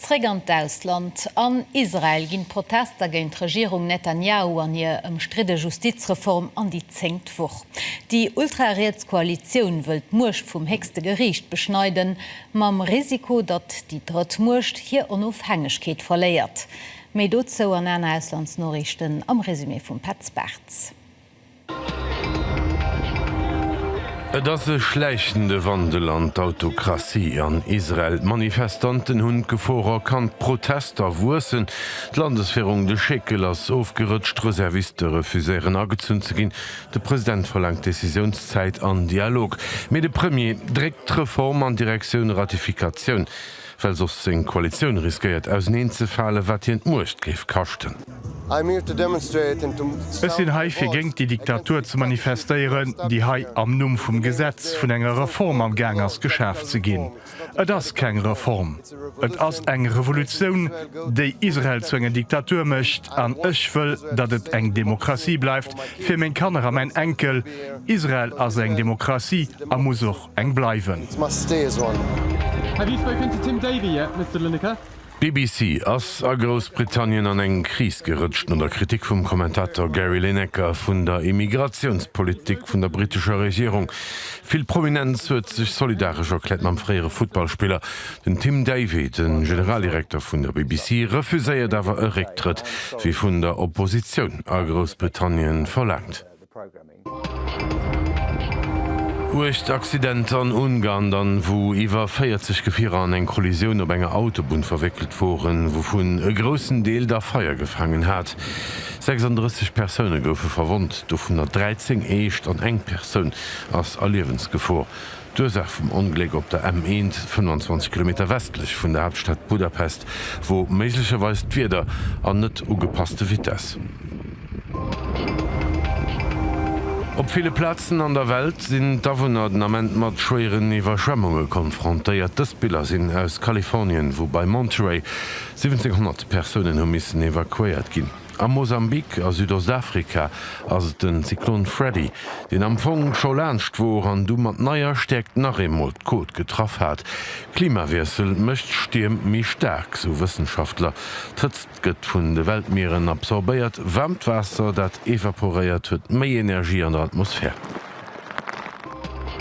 Trägend Ausland an Israel ginn Protester géint Regierung Netanyahu an ihr ëmstride Justizreform an die Zengtwoch. Die Ultrarechtskoalition wëlt Murcht vum hegste Gericht beschneiden, mam Risiko, dat die Drittmurcht hier Onofhängigkeet verléiert. Mei dozo an en Auslandsnorichten am Resümé vum Patzberz. Das e schleichende Wandel an d'Autokratie an Israel. Manifestanten hunn geforer kann Protester wussen. D' Landeswährung de Schekel ass aufgerëtscht Reserviste refuséieren agezun ze ginn. De Präsident verlangt Decisionszeit an Dialog. Me de Premier drégt Reform an Direktion Ratifikation. Weil sos seg Koalition riskiert aus ze falle, wat hien Mucht geef kachten. Es sinn hai fir géng die Diktatur zu manifestéieren, die hai am Numm vum Gesetz vun enger Reform am Gang als Geschäft ze ginn. Et ass keng Reform. Et ass eng Revolutionun, déi Israel zu enger Diktatur mëcht, an ëch wëll, dat et eng Demokratie bleifft, fir még Kanner am en Enkel, Israel ass eng Demokratie a muss och eng bleiwen. Have you spoken to Tim Davie yet, Mr. Lineker? BBC ass a Großbritannien an eng Kris gerëtscht an der Kritik vum Kommentator Gary Lineker vun der Immigrationspolitik vun der britischer Regierung. Vill Prominenz huet sich solidarisch erklärt am freiere Footballspieler. Den Tim Davie, den Generaldirektor vun der BBC, refuséiert awer e Rücktritt, wie vun der Opposition a Großbritannien verlangt. Accident an Ungarn, dann, wo iwwer 40 Gefierer an eng Kollision op enger Autobahn verwickelt wurden, wovon e großen Deel der Feuer gefangen hat. 36 Personen goufe verwundt, do vun der 13 echt an eng Person ass Erlebensgefahr. D'Ursache vom Unglück op der M1 25 km westlich von der Hauptstadt Budapest, wo möglicherweise wieder an net ugepasste Vitesse. Op viele Plätzen an der Welt sind Davonament mat schweren Iwerschwemmungen konfrontiert. Das Bilder sind aus Kalifornien, wo bei Monterey 1700 Personen missen evakuiert gin. Am Mosambik a Südostafrika ass den Zyklon Freddy, den am Fong scho lerncht wo an du mat neier stekt nach emol Kot getroff hat. Klimawesel mëcht stiem mi stark, so Wissenschaftler. Tëtzt gëtt vun de Weltmeeren absorbeiert, Wärmtwasser, dat evaporéiert huet méi Energie an der Atmosphäre.